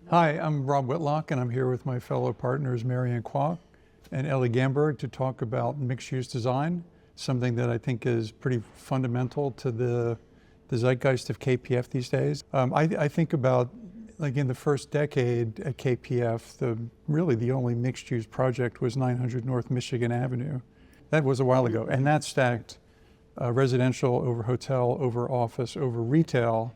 Hi, I'm Rob Whitlock, and I'm here with my fellow partners Marianne Kwok and Elie Gamburg to talk about mixed-use design, something that I think is pretty fundamental to the zeitgeist of KPF these days. I think about, like in the first decade at KPF, really the only mixed-use project was 900 North Michigan Avenue. That was a while ago, and that stacked residential over hotel, over office, over retail.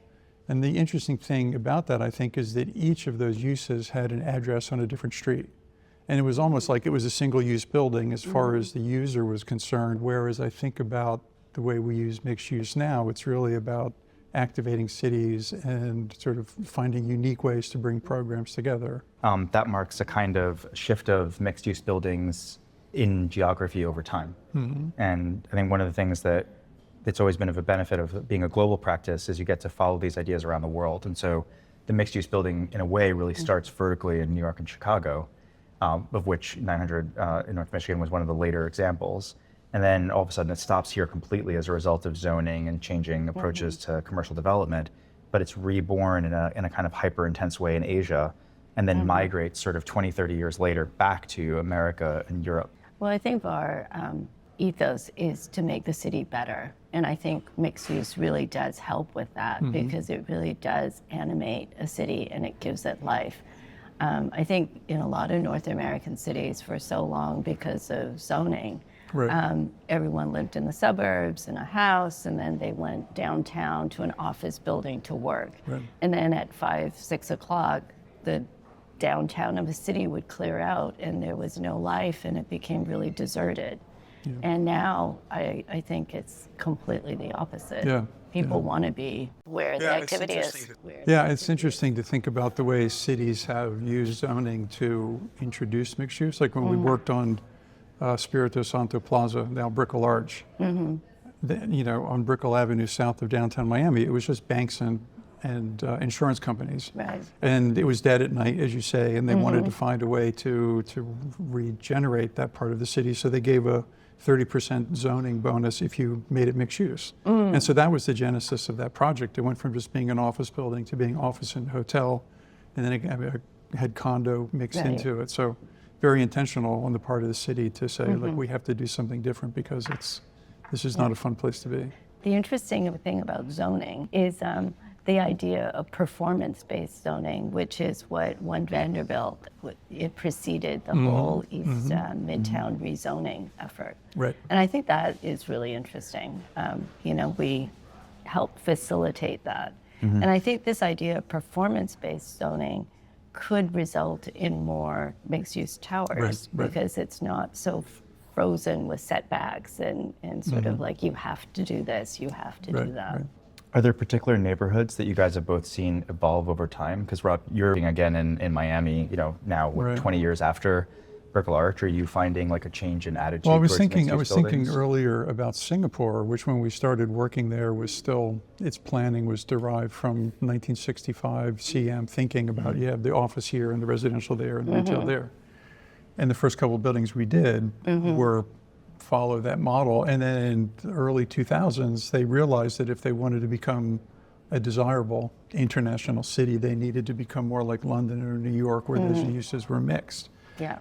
And the interesting thing about that, I think, is that each of those uses had an address on a different street. And it was almost like it was a single-use building as far as the user was concerned, whereas I think about the way we use mixed use now, it's really about activating cities and sort of finding unique ways to bring programs together. That marks a kind of shift of mixed-use buildings in geography over time. And I think one of the things that it's always been of a benefit of being a global practice is you get to follow these ideas around the world. And so the mixed-use building, in a way, really starts vertically in New York and Chicago, of which 900 in North Michigan was one of the later examples. And then all of a sudden it stops here completely as a result of zoning and changing approaches to commercial development. But it's reborn in a kind of hyper-intense way in Asia, and then migrates sort of 20, 30 years later back to America and Europe. Well, I think our ethos is to make the city better. And I think mixed use really does help with that because it really does animate a city and it gives it life. I think in a lot of North American cities for so long, because of zoning, everyone lived in the suburbs in a house, and then they went downtown to an office building to work. And then at 5, 6 o'clock, the downtown of a city would clear out and there was no life and it became really deserted. And now I think it's completely the opposite. People want to be where the activity is. It's interesting to think about the way cities have used zoning to introduce mixed use. Like when we worked on Spirito Santo Plaza, now Brickell Arch, on Brickell Avenue south of downtown Miami, it was just banks and insurance companies. And it was dead at night, as you say, and they wanted to find a way to regenerate that part of the city. So they gave a 30% zoning bonus if you made it mixed use. And so that was the genesis of that project. It went from just being an office building to being office and hotel, and then it had condo mixed into it. So very intentional on the part of the city to say, like, we have to do something different because this is not a fun place to be. The interesting thing about zoning is the idea of performance-based zoning, which is what One Vanderbilt, it preceded the whole East Midtown rezoning effort. And I think that is really interesting. We help facilitate that. And I think this idea of performance-based zoning could result in more mixed-use towers because it's not so frozen with setbacks and sort of like, you have to do this, you have to do that. Are there particular neighborhoods that you guys have both seen evolve over time? Because Rob, you're again in Miami, now 20 years after Brickell Arch. Are you finding like a change in attitude? Well, I was thinking earlier about Singapore, which when we started working there was still, its planning was derived from 1965 CM thinking about, the office here and the residential there and the retail there. And the first couple of buildings we did were follow that model. And then in the early 2000s, they realized that if they wanted to become a desirable international city, they needed to become more like London or New York, where those uses were mixed.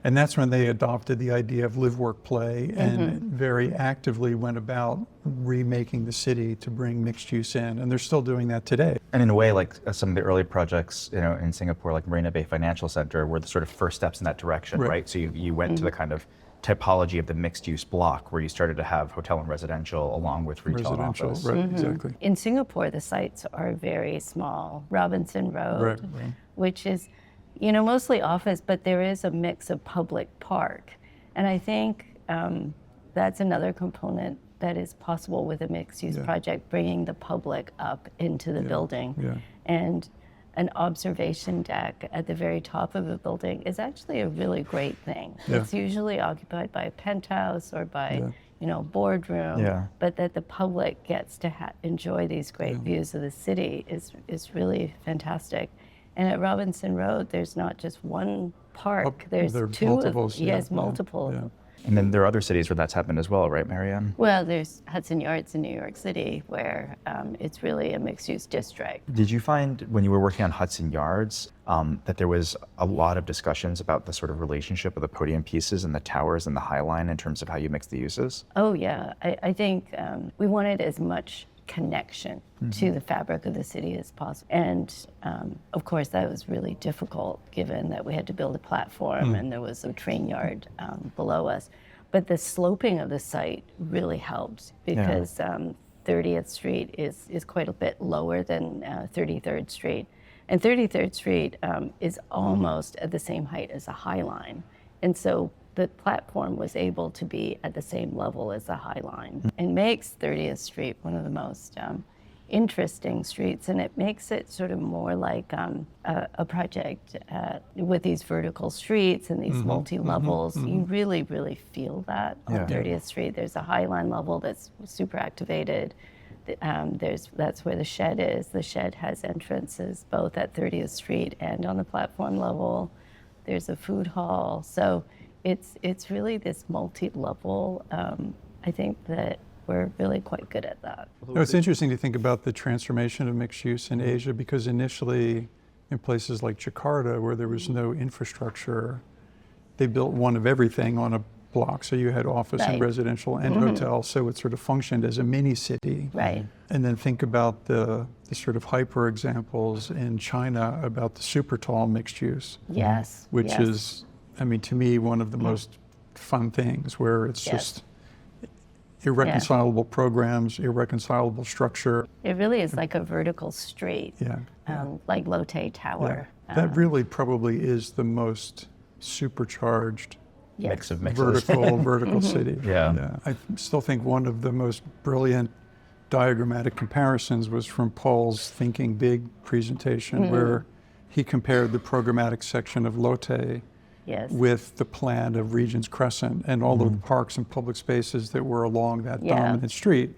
And that's when they adopted the idea of live, work, play, and very actively went about remaking the city to bring mixed use in. And they're still doing that today. And in a way, like some of the early projects, in Singapore, like Marina Bay Financial Center, were the sort of first steps in that direction, right? So you went to the kind of typology of the mixed-use block where you started to have hotel and residential along with retail and office. Exactly. In Singapore, the sites are very small. Robinson Road, which is, mostly office, but there is a mix of public park. And I think that's another component that is possible with a mixed-use project, bringing the public up into the building. And an observation deck at the very top of a building is actually a really great thing. It's usually occupied by a penthouse or by, boardroom, but that the public gets to enjoy these great views of the city is really fantastic. And at Robinson Road, there's not just one park, there's two. Multiples. Multiple. And then there are other cities where that's happened as well, right, Marianne? Well, there's Hudson Yards in New York City where it's really a mixed-use district. Did you find when you were working on Hudson Yards that there was a lot of discussions about the sort of relationship of the podium pieces and the towers and the High Line in terms of how you mix the uses? Oh, yeah. I think we wanted as much connection to the fabric of the city as possible. And of course, that was really difficult given that we had to build a platform and there was a train yard below us. But the sloping of the site really helped because 30th Street is quite a bit lower than 33rd Street. And 33rd Street is almost at the same height as the High Line. And so the platform was able to be at the same level as the High Line and makes 30th Street one of the most interesting streets. And it makes it sort of more like a project with these vertical streets and these multi-levels. You really, really feel that on 30th Street. There's a High Line level that's super activated. That's where the shed is. The shed has entrances both at 30th Street and on the platform level. There's a food hall. So it's really this multi-level. I think that we're really quite good at that. It's interesting to think about the transformation of mixed use in Asia, because initially in places like Jakarta, where there was no infrastructure, they built one of everything on a block. So you had office and residential and hotel, so it sort of functioned as a mini city. Right. And then think about the sort of hyper examples in China about the super tall mixed use. Yes. Which is, I mean, to me, one of the most fun things, where it's just irreconcilable programs, irreconcilable structure. It really is like a vertical street, like Lotte Tower. That really probably is the most supercharged mix of mixes. vertical city. I still think one of the most brilliant diagrammatic comparisons was from Paul's Thinking Big presentation, where he compared the programmatic section of Lotte with the plan of Regent's Crescent, and all of the parks and public spaces that were along that dominant street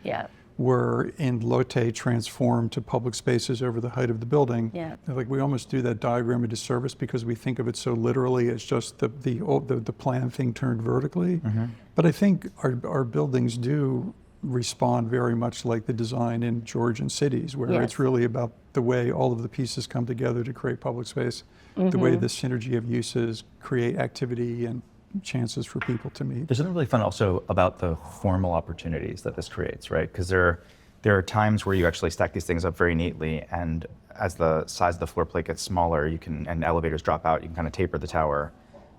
were in Lotte transformed to public spaces over the height of the building. Like, we almost do that diagram a disservice because we think of it so literally as just the plan thing turned vertically. But I think our buildings do respond very much like the design in Georgian cities, where it's really about the way all of the pieces come together to create public space, the way the synergy of uses create activity and chances for people to meet. There's something really fun also about the formal opportunities that this creates, right? Because there are times where you actually stack these things up very neatly, and as the size of the floor plate gets smaller, and elevators drop out, you can kind of taper the tower.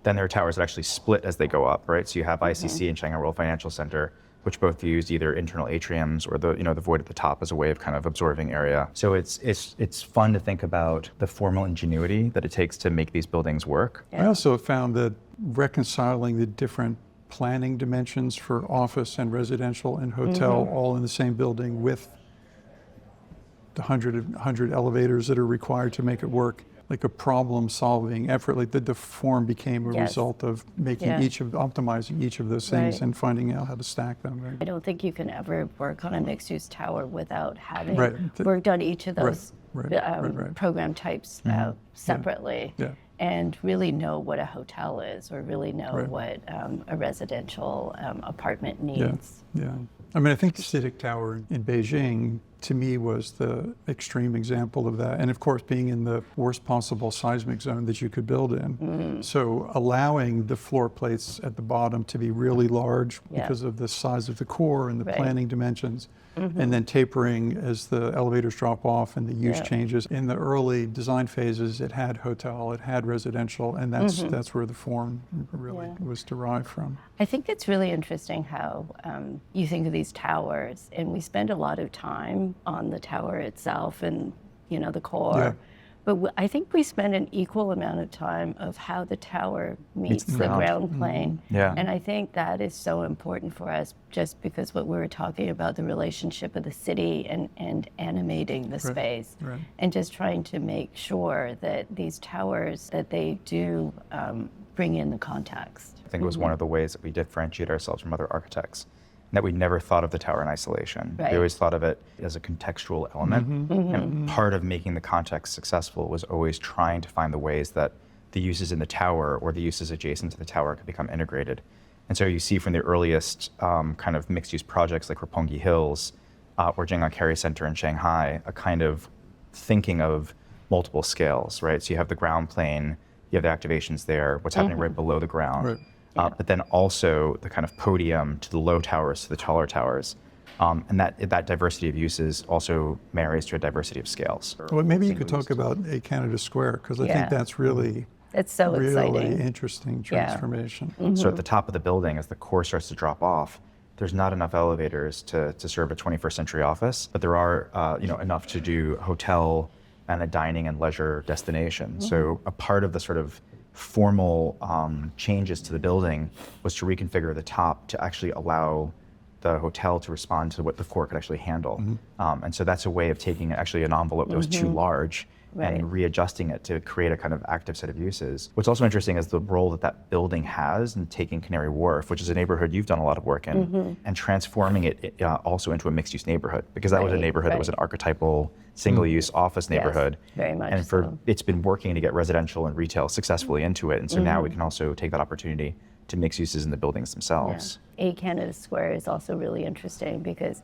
Then there are towers that actually split as they go up, right? So you have ICC and Shanghai World Financial Center, which both use either internal atriums or the void at the top as a way of kind of absorbing area. So it's fun to think about the formal ingenuity that it takes to make these buildings work. I also found that reconciling the different planning dimensions for office and residential and hotel all in the same building with the 100 elevators that are required to make it work, like a problem-solving effort, like the form became a result of making optimizing each of those things and finding out how to stack them. Right? I don't think you can ever work on a mixed-use tower without having worked on each of those program types separately. And really know what a hotel is, or really know what a residential apartment needs. I mean, I think the CITIC Tower in Beijing, to me, was the extreme example of that. And of course, being in the worst possible seismic zone that you could build in. So allowing the floor plates at the bottom to be really large because of the size of the core and the planning dimensions, and then tapering as the elevators drop off and the use changes. In the early design phases, it had hotel, it had residential, and that's where the form really was derived from. I think it's really interesting how you think of these towers, and we spend a lot of time on the tower itself and the core. But I think we spend an equal amount of time of how the tower meets the ground plane. And I think that is so important for us, just because what we were talking about, the relationship of the city and animating the space, and just trying to make sure that these towers, that they do bring in the context. I think it was one of the ways that we differentiate ourselves from other architects, that we never thought of the tower in isolation. We always thought of it as a contextual element. And part of making the context successful was always trying to find the ways that the uses in the tower or the uses adjacent to the tower could become integrated. And so you see from the earliest kind of mixed-use projects like Roppongi Hills or Jing'an Kerry Center in Shanghai, a kind of thinking of multiple scales, right? So you have the ground plane, you have the activations there, what's happening right below the ground, Right. but then also the kind of podium to the low towers to the taller towers. And that diversity of uses also marries to a diversity of scales. Well, maybe you could talk about A Canada Square, because I think that's really, It's so really exciting. interesting transformation. So at the top of the building, as the core starts to drop off, there's not enough elevators to serve a 21st century office, but there are enough to do hotel and a dining and leisure destination. So a part of the sort of formal changes to the building was to reconfigure the top to actually allow the hotel to respond to what the core could actually handle. And so that's a way of taking actually an envelope that was too large and readjusting it to create a kind of active set of uses. What's also interesting is the role that that building has in taking Canary Wharf, which is a neighborhood you've done a lot of work in, and transforming it also into a mixed-use neighborhood, because that was a neighborhood that was an archetypal single-use office neighborhood. Yes, very much and it's been working to get residential and retail successfully into it. And so now we can also take that opportunity to mix uses in the buildings themselves. A Canada Square is also really interesting because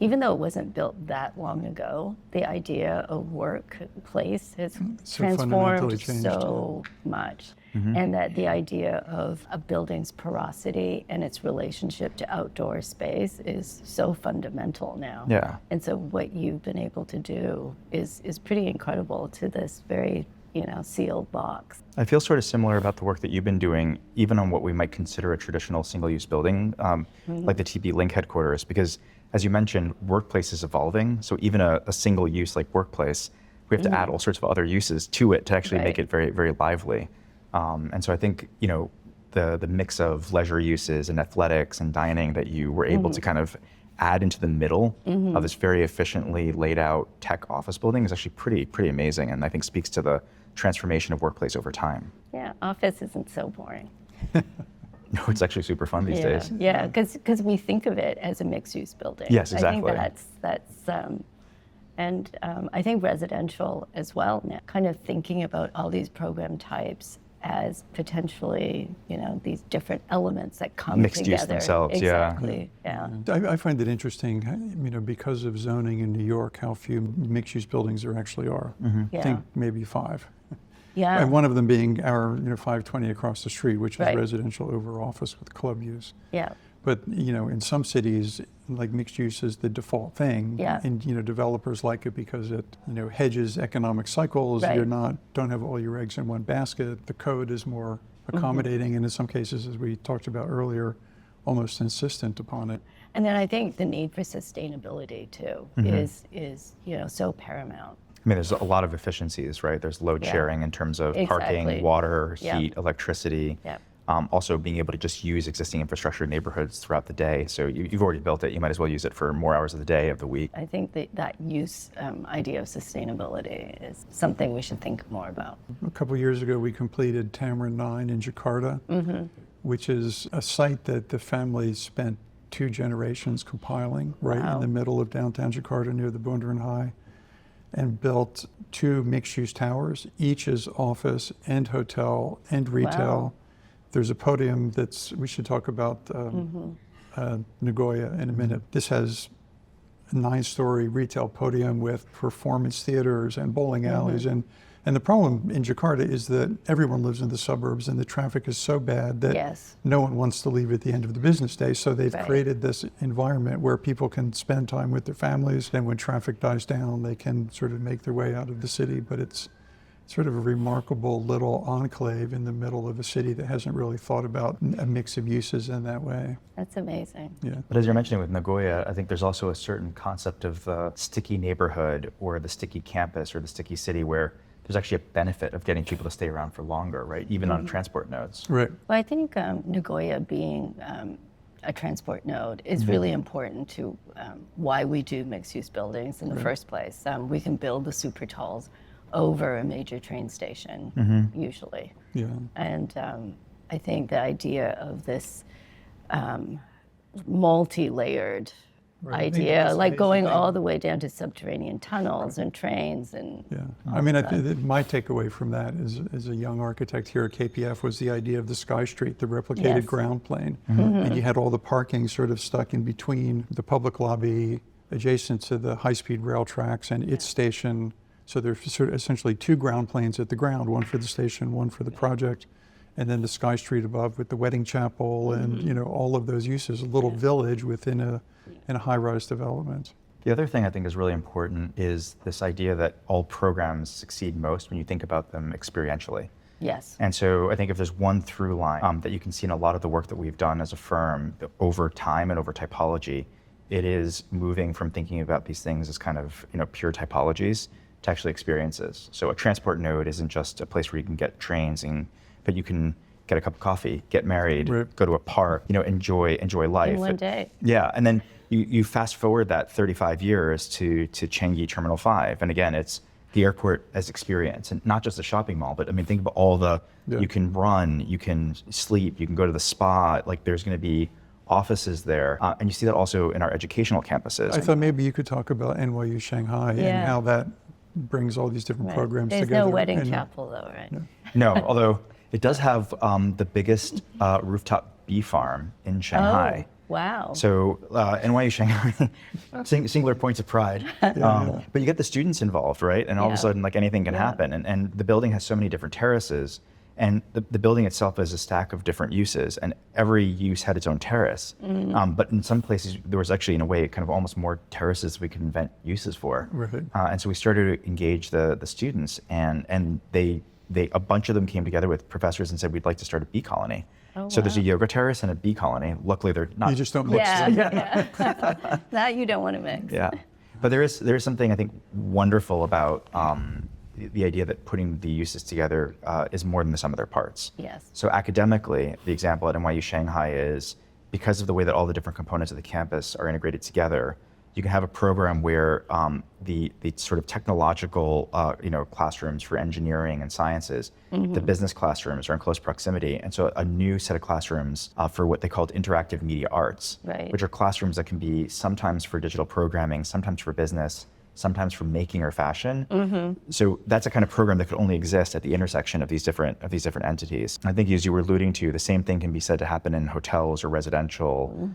even though it wasn't built that long ago, the idea of workplace has fundamentally transformed changed, so much. And that the idea of a building's porosity and its relationship to outdoor space is so fundamental now. Yeah. And so what you've been able to do is pretty incredible to this very sealed box. I feel sort of similar about the work that you've been doing, even on what we might consider a traditional single-use building, like the TP Link headquarters, because as you mentioned, workplace is evolving. So even a single-use like workplace, we have to add all sorts of other uses to it to actually make it very, very lively. And so I think, the mix of leisure uses and athletics and dining that you were able to kind of add into the middle of this very efficiently laid out tech office building is actually pretty amazing, and I think speaks to the transformation of workplace over time. Yeah, office isn't so boring. No, it's actually super fun these days. Yeah, because we think of it as a mixed-use building. Yes, exactly. I think I think residential as well, now, kind of thinking about all these program types as potentially, these different elements that come Mixed together. use themselves, exactly. Yeah. I find it interesting, because of zoning in New York, how few mixed-use buildings there actually are. I think maybe 5. Yeah. And one of them being our 520 across the street, which is Right. residential over office with club use. Yeah. But in some cities, like mixed use is the default thing, Yeah. and developers like it because it hedges economic cycles. Right. Don't have all your eggs in one basket. The code is more accommodating, and in some cases, as we talked about earlier, almost insistent upon it. And then I think the need for sustainability too is so paramount. I mean, there's a lot of efficiencies, right? There's load sharing in terms of Exactly. parking, water, Yeah. heat, electricity. Yeah. Also being able to just use existing infrastructure in neighborhoods throughout the day. So you've already built it, you might as well use it for more hours of the day, of the week. I think that use idea of sustainability is something we should think more about. A couple years ago, we completed Tamarin 9 in Jakarta, which is a site that the family spent 2 generations compiling right in the middle of downtown Jakarta near the Bundaran High, and built 2 mixed-use towers. Each is office and hotel and retail. Wow. There's a podium we should talk about Nagoya in a minute. This has a 9-story retail podium with performance theaters and bowling alleys. And the problem in Jakarta is that everyone lives in the suburbs and the traffic is so bad that no one wants to leave at the end of the business day. So they've created this environment where people can spend time with their families. And when traffic dies down, they can sort of make their way out of the city. But it's sort of a remarkable little enclave in the middle of a city that hasn't really thought about a mix of uses in that way. That's amazing. Yeah. But as you're mentioning with Nagoya, I think there's also a certain concept of the sticky neighborhood or the sticky campus or the sticky city where there's actually a benefit of getting people to stay around for longer, right? Even on transport nodes. Right. Well, I think Nagoya being a transport node is really important to why we do mixed-use buildings in the first place. We can build the super talls over a major train station, usually. Yeah. And I think the idea of this multi-layered Right. I think idea, that's like amazing going thing. all the way down to subterranean tunnels and trains and Yeah, I mean, my takeaway from that as a young architect here at KPF was the idea of the Sky Street, the replicated Yes. ground plane. And you had all the parking sort of stuck in between the public lobby adjacent to the high-speed rail tracks and its station. So there's sort of essentially two ground planes at the ground, one for the station, one for the project. And then the Sky Street above with the wedding chapel and, you know, all of those uses, a little village within a high-rise development. The other thing I think is really important is this idea that all programs succeed most when you think about them experientially. yes. And so I think if there's one through line that you can see in a lot of the work that we've done as a firm over time and over typology, it is moving from thinking about these things as kind of, you know, pure typologies to actually experiences. So a transport node isn't just a place where you can get trains, but you can get a cup of coffee, get married, Right. go to a park, you know, enjoy life. In one day. Yeah, and then you fast forward that 35 years to Changi Terminal 5, and again, it's the airport as experience, and not just a shopping mall, but I mean, think about all you can run, you can sleep, you can go to the spa, like there's going to be offices there, and you see that also in our educational campuses. I thought maybe you could talk about NYU Shanghai and Yeah. how that brings all these different Right. programs There's together. no wedding and- chapel though, right? No, although it does have the biggest rooftop bee farm in Shanghai. Oh, wow. So NYU Shanghai, singular points of pride. But you get the students involved, right? And all of a Yeah. sudden, like anything can happen. And the building has so many different terraces. And the building itself is a stack of different uses, and every use had its own terrace. But in some places, there was actually, in a way, kind of almost more terraces we could invent uses for. Right. And so we started to engage the students, and they a bunch of them came together with professors and said, we'd like to start a bee colony. Oh, So there's a wow. yoga terrace and a bee colony. Luckily, they're not. You just don't mix Yeah, them. yeah. That you don't want to mix. Yeah, but there is something I think wonderful about the idea that putting the uses together is more than the sum of their parts. Yes. So academically, the example at NYU Shanghai is because of the way that all the different components of the campus are integrated together, you can have a program where the sort of technological classrooms for engineering and sciences, the business classrooms are in close proximity, and so a new set of classrooms for what they called interactive media arts, Right. which are classrooms that can be sometimes for digital programming, sometimes for business, sometimes for making or fashion. So that's a kind of program that could only exist at the intersection of these different entities. And I think, as you were alluding to, the same thing can be said to happen in hotels or residential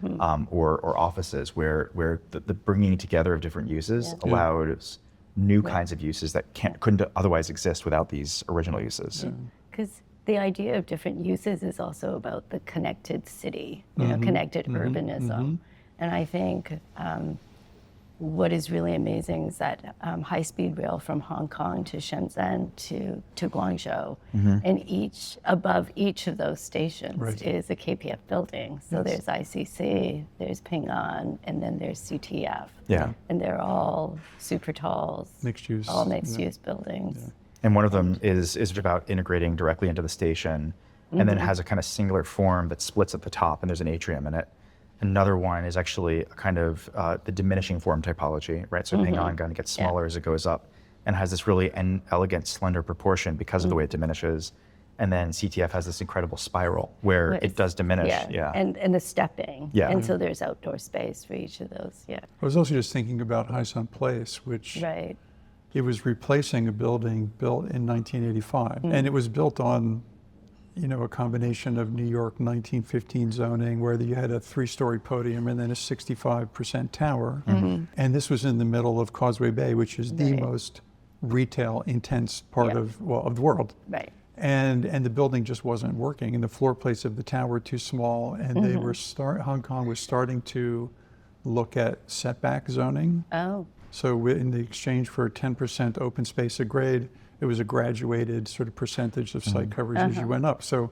or offices, where the bringing together of different uses allows new kinds of uses that couldn't otherwise exist without these original uses. Because the idea of different uses is also about the connected city, connected urbanism. And I think what is really amazing is that high-speed rail from Hong Kong to Shenzhen to Guangzhou, and above each of those stations Right. is a KPF building. So there's ICC, there's Ping An, and then there's CTF. Yeah. And they're all super tall, Mixed use. all mixed-use buildings. And one of them is about integrating directly into the station, and then it has a kind of singular form that splits at the top, and there's an atrium in it. Another one is actually a kind of the diminishing form typology, right? So Ping An kind of gets smaller as it goes up, and has this really elegant, slender proportion because of the way it diminishes. And then CTF has this incredible spiral where it does diminish. Yeah. And the stepping. Yeah. And so there's outdoor space for each of those. Yeah. I was also just thinking about Hai Son Place, which Right. it was replacing a building built in 1985. And it was built on, a combination of New York 1915 zoning where you had a 3-story podium and then a 65% tower. And this was in the middle of Causeway Bay, which is the Right. most retail intense part Yeah. of the world. Right. And the building just wasn't working, and the floor plates of the tower were too small, and they were Hong Kong was starting to look at setback zoning. Oh. So in the exchange for 10% open space at grade, it was a graduated sort of percentage of site coverage as you went up. So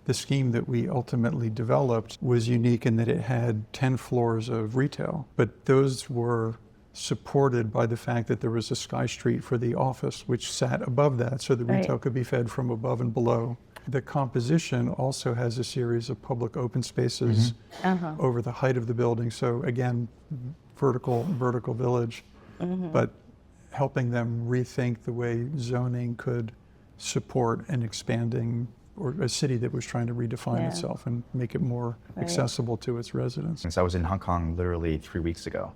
the scheme that we ultimately developed was unique in that it had 10 floors of retail, but those were supported by the fact that there was a sky street for the office, which sat above that, so the retail could be fed from above and below. The composition also has a series of public open spaces over the height of the building. So again, vertical village, but helping them rethink the way zoning could support an expanding or a city that was trying to redefine itself and make it more accessible to its residents. Since I was in Hong Kong literally 3 weeks ago,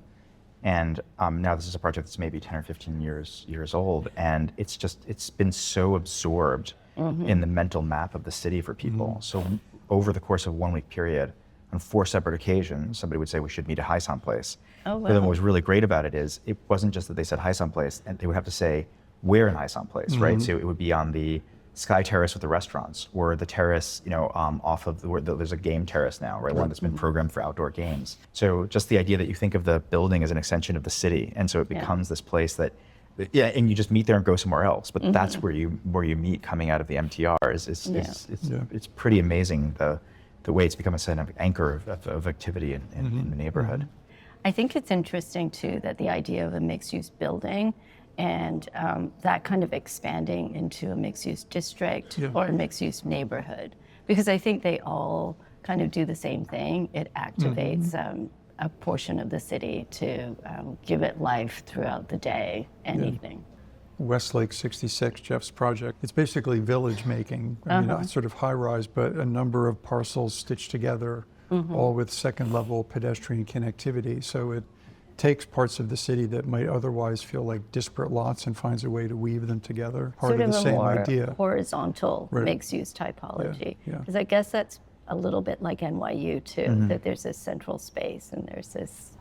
and now this is a project that's maybe 10 or 15 years old, and it's been so absorbed in the mental map of the city for people. So over the course of 1 week period, on 4 separate occasions, somebody would say we should meet at Hai San Place. Oh, wow. But then what was really great about it is it wasn't just that they said Hai San Place, and they would have to say where in Hai San Place, right? So it would be on the Sky Terrace with the restaurants, or the terrace, off of there's a game terrace now, right? One that's been programmed for outdoor games. So just the idea that you think of the building as an extension of the city, and so it becomes this place that, and you just meet there and go somewhere else. But that's where you meet coming out of the MTR. It's pretty amazing the way it's become a kind of anchor of activity in the neighborhood. I think it's interesting too that the idea of a mixed-use building and that kind of expanding into a mixed-use district or a mixed-use neighborhood, because I think they all kind of do the same thing. It activates a portion of the city to give it life throughout the day and evening. Westlake 66, Jeff's project, it's basically village making. I mean, it's sort of high rise, but a number of parcels stitched together, all with second level pedestrian connectivity. So it takes parts of the city that might otherwise feel like disparate lots and finds a way to weave them together. Part of the same idea. Horizontal mixed-use typology. Because I guess that's a little bit like NYU too, that there's this central space and there's this,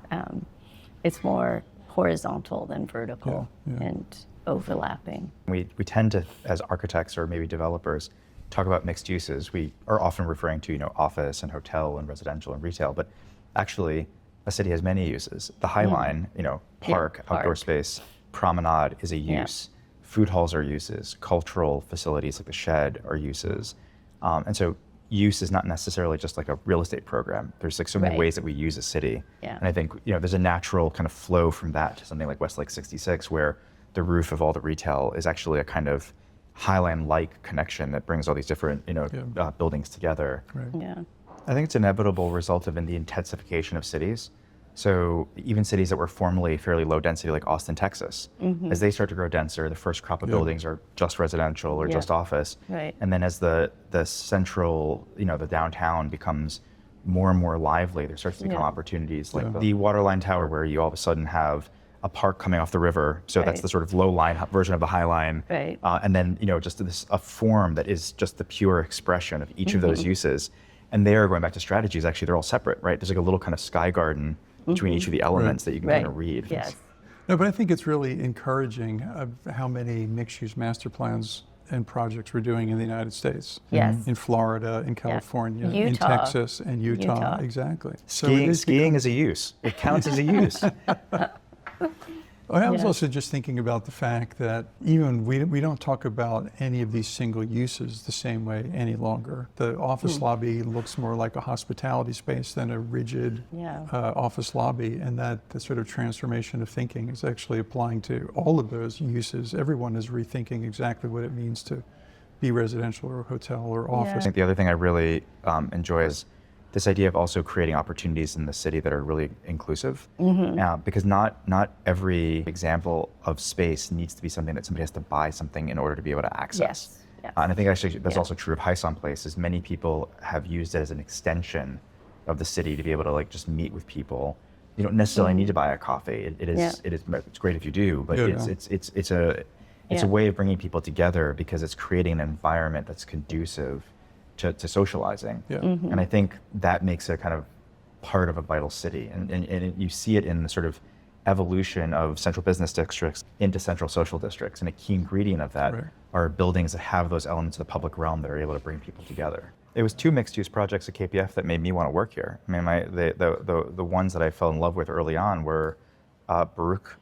it's more horizontal than vertical and overlapping. We tend to, as architects or maybe developers, talk about mixed uses. We are often referring to office and hotel and residential and retail, but actually a city has many uses. The High Line, park, outdoor space, promenade is a use. Food halls are uses. Cultural facilities like the Shed are uses. And so use is not necessarily just like a real estate program. There's like so many ways that we use a city. And I think there's a natural kind of flow from that to something like Westlake 66, where the roof of all the retail is actually a kind of Highland-like connection that brings all these different buildings together. I think it's an inevitable result of the intensification of cities. So even cities that were formerly fairly low density, like Austin, Texas, as they start to grow denser, the first crop of buildings are just residential or just office. And then as the central, the downtown becomes more and more lively, there starts to become opportunities like the Waterline Tower, where you all of a sudden have a park coming off the river. So that's the sort of low line version of the High Line. And then, just a form that is just the pure expression of each of those uses. And there, going back to strategies, actually they're all separate, right? There's like a little kind of sky garden between each of the elements that you can kind of read. No, but I think it's really encouraging of how many mixed-use master plans and projects we're doing in the United States. In Florida, in California, in Texas, and Utah. Exactly. So skiing is a use. It counts as a use. I was also just thinking about the fact that even we don't talk about any of these single uses the same way any longer. The office lobby looks more like a hospitality space than a rigid office lobby, and that the sort of transformation of thinking is actually applying to all of those uses. Everyone is rethinking exactly what it means to be residential or hotel or office. I think the other thing I really enjoy is this idea of also creating opportunities in the city that are really inclusive, because not every example of space needs to be something that somebody has to buy something in order to be able to access. And I think actually that's also true of Hai San Place, is many people have used it as an extension of the city to be able to like just meet with people. You don't necessarily need to buy a coffee. It's great if you do, but it's a way of bringing people together because it's creating an environment that's conducive to socializing. And I think that makes it kind of part of a vital city. And you see it in the sort of evolution of central business districts into central social districts. And a key ingredient of that are buildings that have those elements of the public realm that are able to bring people together. It was 2 mixed-use projects at KPF that made me want to work here. I mean, the ones that I fell in love with early on were Baruch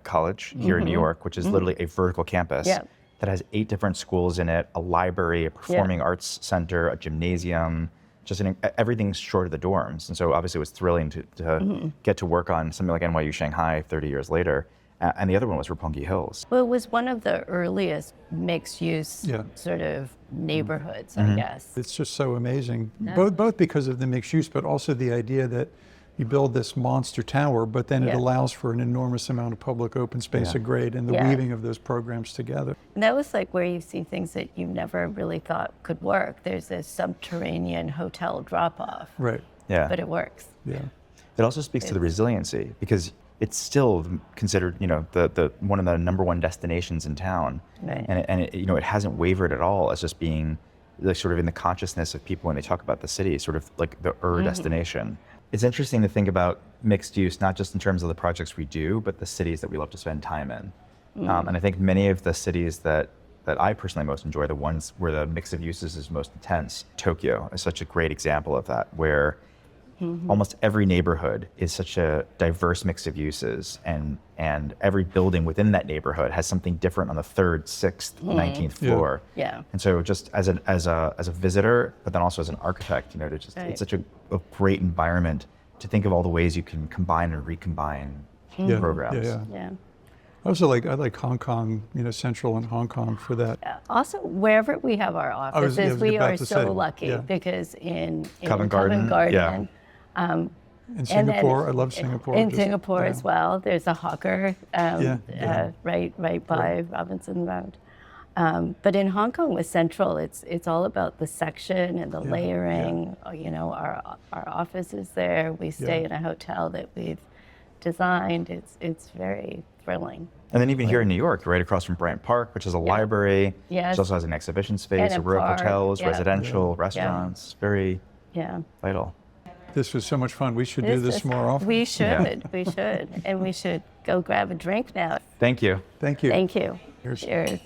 College here in New York, which is literally a vertical campus that has 8 different schools in it, a library, a performing arts center, a gymnasium, just everything's short of the dorms. And so obviously it was thrilling to get to work on something like NYU Shanghai 30 years later. And the other one was Roppongi Hills. Well, it was one of the earliest mixed-use sort of neighborhoods, I guess. It's just so amazing, both because of the mixed use, but also the idea that you build this monster tower, but then it Yeah. allows for an enormous amount of public open space Yeah. at grade and the Yeah. weaving of those programs together. And that was like where you see things that you never really thought could work. There's this subterranean hotel drop-off, Right. Yeah. but it works. Yeah. It also speaks to the resiliency because it's still considered, the one of the number one destinations in town, Right. and it hasn't wavered at all as just being like sort of in the consciousness of people when they talk about the city, sort of like the destination. It's interesting to think about mixed use, not just in terms of the projects we do, but the cities that we love to spend time in. And I think many of the cities that I personally most enjoy, the ones where the mix of uses is most intense, Tokyo is such a great example of that, where almost every neighborhood is such a diverse mix of uses, and every building within that neighborhood has something different on the 3rd, 6th, 19th Yeah. floor. Yeah. And so just as a visitor, but then also as an architect, Right. it's such a great environment to think of all the ways you can combine and recombine Yeah. programs. Yeah. Yeah. I like Hong Kong, Central and Hong Kong for that. Also, wherever we have our was offices, we about are to so say, lucky yeah. because in Covent Garden, yeah. In and Singapore, then I love Singapore. In just- Singapore yeah. as well, there's a hawker Yeah. right by Robinson Road. But in Hong Kong with Central, it's all about the section and the Yeah, layering. Our office is there. We stay Yeah. in a hotel that we've designed. It's very thrilling. And then even here in New York, right across from Bryant Park, which is a library, Yes. which also has an exhibition space, And a row of park, hotels, yeah. residential, restaurants, very Yeah. vital. This was so much fun. We should do this is- more often. We should. Yeah. We should. And we should go grab a drink now. Thank you. Thank you. Thank you. Cheers. Cheers.